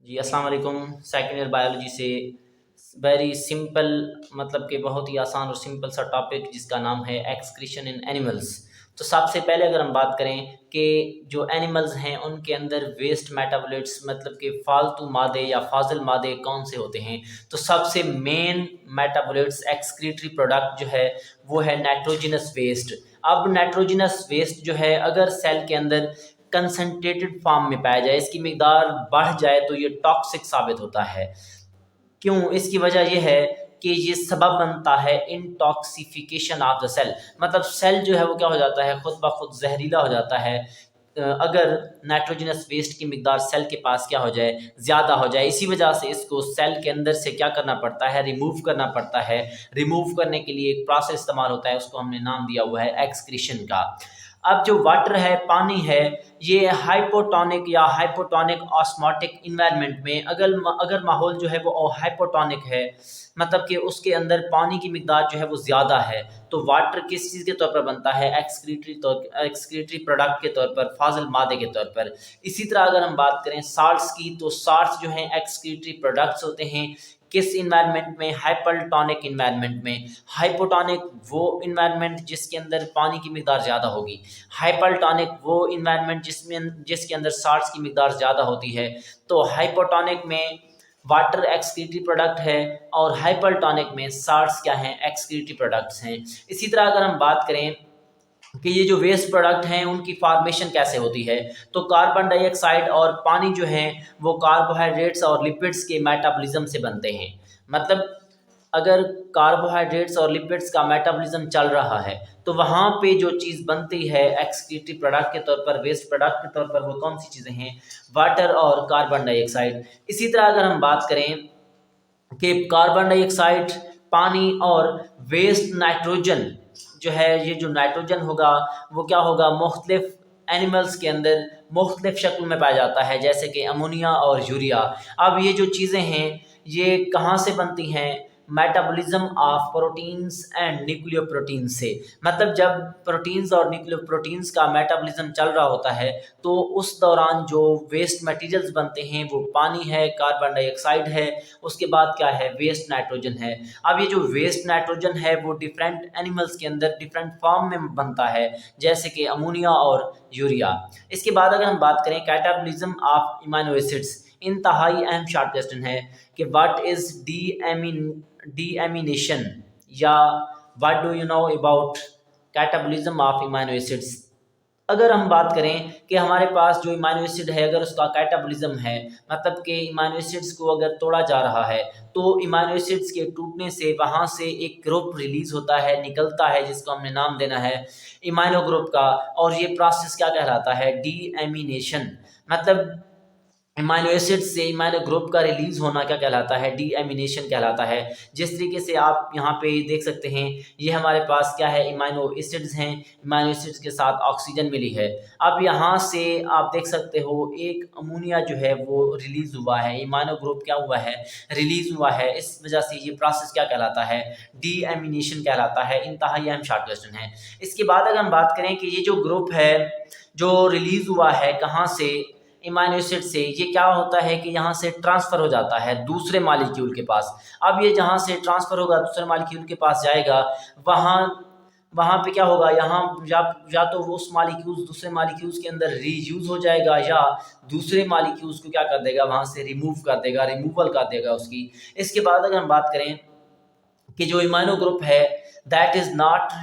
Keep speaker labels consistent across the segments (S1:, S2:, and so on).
S1: जी, अस्सलाम वालेकुम। Second year biology से वेरी सिंपल, मतलब कि बहुत ही आसान और सिंपल सा टॉपिक जिसका नाम है एक्सक्रीशन इन एनिमल्स। तो सबसे पहले अगर हम बात करें कि जो एनिमल्स हैं उनके अंदर वेस्ट मेटाबॉलिट्स मतलब कि फालतू मादे या फाजिल मादे कौन से होते हैं, तो सबसे मेन मेटाबॉलिट्स एक्सक्रीटरी प्रोडक्ट जो है वो है नाइट्रोजनस वेस्ट। अब नाइट्रोजनस वेस्ट जो है अगर सेल के अंदर कंसनट्रेटेड फॉर्म में पाया जाए, इसकी मिकदार बढ़ जाए तो ये टॉक्सिक साबित होता है। क्यों? इसकी वजह यह है कि ये सबब बनता है इंटॉक्सिफिकेशन ऑफ द सेल, मतलब सेल जो है वो क्या हो जाता है, खुद ब खुद जहरीला हो जाता है अगर नाइट्रोजनस वेस्ट की मिकदार सेल के पास क्या हो जाए, ज़्यादा हो जाए। इसी वजह से इसको सेल के अंदर से क्या करना पड़ता है, रिमूव करना पड़ता है। रिमूव करने के लिए एक प्रोसेस इस्तेमाल होता है, उसको हमने नाम दिया हुआ है एक्सक्रीशन का। अब जो वाटर है, पानी है, ये हाइपोटोनिक या हाइपोटोनिक ऑस्मोटिक इन्वायरमेंट में अगर अगर माहौल जो है वो हाइपोटोनिक है, मतलब कि उसके अंदर पानी की मिकदार जो है वो ज़्यादा है, तो वाटर किस चीज़ के तौर पर बनता है, एक्सक्रीटरी प्रोडक्ट के तौर पर, फाजिल मादे के तौर पर। इसी तरह अगर हम बात करें साल्ट्स की, तो साल्ट्स जो हैं एक्सक्रीटरी प्रोडक्ट्स होते हैं। किस इन्वायरमेंट में? हाइपरटोनिक इन्वायरमेंट में। हाइपोटोनिक वो इन्वायरमेंट जिसके अंदर पानी की मिकदार ज़्यादा होगी, हाइपरटोनिक वो इन्वायरमेंट जिसके अंदर साल्ट्स की मिकदार ज़्यादा होती है। तो हाइपोटोनिक में वाटर एक्सक्रीटरी प्रोडक्ट है और हाइपरटोनिक में साल्ट्स क्या हैं, एक्सक्रीटरी प्रोडक्ट्स हैं। इसी तरह अगर हम बात करें कि ये जो वेस्ट प्रोडक्ट हैं उनकी फॉर्मेशन कैसे होती है, तो कार्बन डाइऑक्साइड और पानी जो है वो कार्बोहाइड्रेट्स और लिपिड्स के मेटाबॉलिज्म से बनते हैं। मतलब अगर कार्बोहाइड्रेट्स और लिपिड्स का मेटाबॉलिज्म चल रहा है तो वहाँ पे जो चीज़ बनती है एक्सक्रीटरी प्रोडक्ट के तौर पर, वेस्ट प्रोडक्ट के तौर पर, वो कौन सी चीज़ें हैं? वाटर और कार्बन डाइऑक्साइड। इसी तरह अगर हम बात करें कि कार्बन डाइऑक्साइड, पानी और वेस्ट नाइट्रोजन जो है, ये जो नाइट्रोजन होगा वो क्या होगा, मुख्तलिफ एनिमल्स के अंदर मुख्तलिफ शक्ल में पाया जाता है, जैसे कि अमोनिया और यूरिया। अब ये जो चीज़ें हैं ये कहाँ से बनती हैं? Metabolism of proteins and nucleoproteins से। मतलब जब प्रोटीन्स और न्यूक्लियोप्रोटीन्स का मेटाबॉलिज्म चल रहा होता है तो उस दौरान जो वेस्ट मटेरियल्स बनते हैं वो पानी है, कार्बन डाइऑक्साइड है, उसके बाद क्या है, वेस्ट नाइट्रोजन है। अब ये जो वेस्ट नाइट्रोजन है वो डिफरेंट एनिमल्स के अंदर डिफरेंट फॉर्म में बनता है, जैसे कि अमोनिया और यूरिया। इसके बाद अगर हम बात करें कैटाबॉलिज्म ऑफ इमाइनो एसिड्स, इंतहाई अहम शॉर्ट क्वेश्चन है कि व्हाट इज डीएमिनेशन, या what do you know about catabolism of amino acids. अगर हम बात करें कि हमारे पास जो इमाइनो एसिड है अगर उसका कैटाबॉलिज्म है, मतलब कि इमाइनो एसिड्स को अगर तोड़ा जा रहा है तो इमाइनो एसिड्स के टूटने से वहाँ से एक ग्रुप रिलीज होता है, निकलता है, जिसको हमने नाम देना है इमाइनो ग्रुप का। और ये प्रोसेस क्या कहलाता है, डीएमिनेशन। मतलब इमाइनो एसिड से इमाइनो ग्रुप का रिलीज होना क्या कहलाता है, डीएमिनेशन कहलाता है। जिस तरीके से आप यहाँ पे देख सकते हैं, ये हमारे पास क्या है, इमाइनो एसिड्स हैं, इमाइनो एसिड्स के साथ ऑक्सीजन मिली है। अब यहाँ से आप देख सकते हो एक अमोनिया जो है वो रिलीज हुआ है, इमाइनो ग्रुप क्या हुआ है, रिलीज हुआ है। इस वजह से ये प्रोसेस क्या कहलाता है, डीएमिनेशन कहलाता है। इंतहाई अहम शॉर्ट क्वेश्चन है। इसके बाद अगर हम बात करें कि ये जो ग्रुप है जो रिलीज हुआ है कहाँ से, इमाइनो एसिड से, ये क्या होता है कि यहाँ से ट्रांसफ़र हो जाता है दूसरे मालिक्यूल के पास। अब ये जहाँ से ट्रांसफ़र होगा दूसरे मालिक्यूल के पास जाएगा, वहाँ वहाँ पे क्या होगा, यहाँ या तो वो उस मालिक्यूल्स दूसरे मालिक्यूल्स के अंदर रीयूज़ हो जाएगा, या दूसरे मालिक्यूल्स को क्या कर देगा, वहाँ से रिमूव कर देगा, रिमूवल कर देगा उसकी। इसके बाद अगर हम बात करें कि जो इमाइनो ग्रुप है दैट इज़ नॉट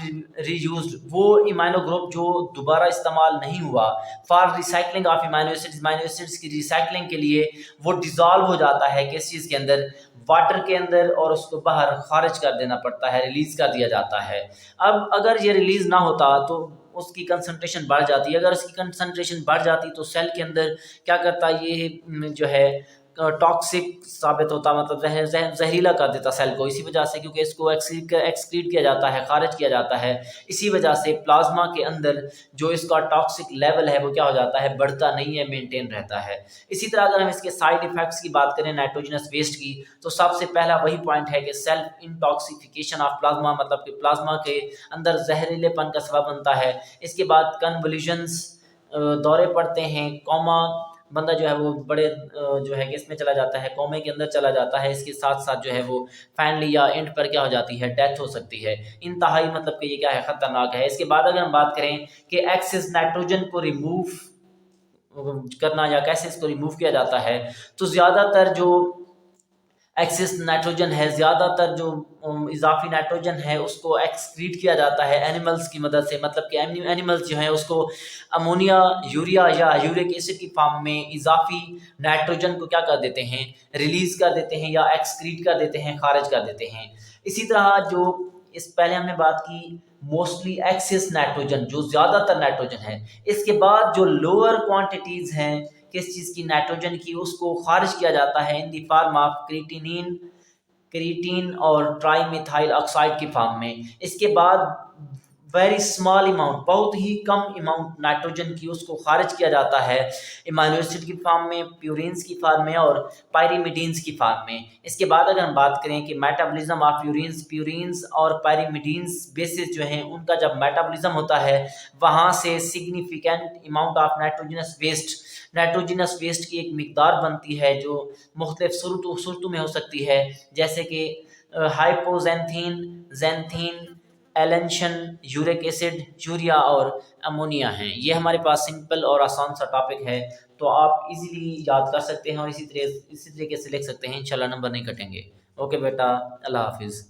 S1: रीयूज्ड, वो इमाइनो ग्रुप जो दोबारा इस्तेमाल नहीं हुआ, for recycling of amino acids की रिसाइकलिंग के लिए वो डिज़ोल्व हो जाता है किस चीज़ के अंदर, वाटर के अंदर, और उसको बाहर खारिज कर देना पड़ता है, रिलीज़ कर दिया जाता है। अब अगर ये रिलीज़ ना होता तो उसकी कंसंट्रेशन बढ़ जाती है। अगर उसकी कंसंट्रेशन बढ़ जाती तो सेल के अंदर क्या करता, ये जो है टॉक्सिक साबित होता, मतलब जहरीला कर देता सेल को। इसी वजह से, क्योंकि इसको एक्सक्रीट किया जाता है, खारिज किया जाता है, इसी वजह से प्लाज्मा के अंदर जो इसका टॉक्सिक लेवल है वो क्या हो जाता है, बढ़ता नहीं है, मेंटेन रहता है। इसी तरह अगर हम इसके साइड इफ़ेक्ट्स की बात करें नाइट्रोजनस वेस्ट की, तो सबसे पहला वही पॉइंट है कि सेल्फ इंटॉक्सिफिकेशन ऑफ प्लाज्मा, मतलब कि प्लाज्मा के अंदर जहरीलेपन का सबब बनता है। इसके बाद कन्वल्यूशंस, दौरे पड़ते हैं, कोमा, बंदा जो है वो बड़े जो है कि इसमें चला जाता है, कोमे के अंदर चला जाता है, इसके साथ साथ जो है वो फाइनली या एंड पर क्या हो जाती है, डेथ हो सकती है। इंतहाई मतलब कि ये क्या है, ख़तरनाक है। इसके बाद अगर हम बात करें कि एक्सेस नाइट्रोजन को रिमूव करना या कैसे इसको रिमूव किया जाता है, तो ज़्यादातर जो एक्सेस नाइट्रोजन है, ज़्यादातर जो इजाफी नाइट्रोजन है उसको एक्सक्रीट किया जाता है एनिमल्स की मदद से। मतलब कि एनिमल्स जो हैं उसको अमोनिया, यूरिया या यूरिक एसिड की फॉर्म में इजाफी नाइट्रोजन को क्या कर देते हैं, रिलीज़ कर देते हैं या एक्सक्रीट कर देते हैं, खारिज कर देते हैं। इसी तरह जो इस पहले हमने बात की मोस्टली एक्सेस नाइट्रोजन, जो ज़्यादातर नाइट्रोजन है। इसके बाद जो लोअर क्वांटिटीज़ हैं किस चीज़ की, नाइट्रोजन की, उसको खारिज किया जाता है इन दी फॉर्म ऑफ क्रिएटिन और ट्राईमिथाइल ऑक्साइड की फॉर्म में। इसके बाद वेरी स्मॉल अमाउंट, बहुत ही कम अमाउंट नाइट्रोजन की, उसको खारिज किया जाता है इमाइनो एसिड की फॉर्म में, प्यूरिन्स की फॉर्म में और पायरीमिडीन्स की फॉर्म में। इसके बाद अगर हम बात करें कि मेटाबॉलिज्म ऑफ प्यूरिन्स और पायरीमिडीन्स बेसिस जो हैं उनका जब मेटाबॉलिज्म होता है, वहाँ से significant amount of nitrogenous waste की एक मिकदार बनती है जो मुख्तलिफ सूरतों में हो सकती है, जैसे कि हाइपोजेंथीन, जेंथीन, एलेंशन, यूरिक एसिड, यूरिया और अमोनिया हैं। ये हमारे पास सिंपल और आसान सा टॉपिक है, तो आप इजीली याद कर सकते हैं और इसी तरीके से लिख सकते हैं। इंशाल्लाह नंबर नहीं कटेंगे। ओके बेटा, अल्लाह हाफिज़।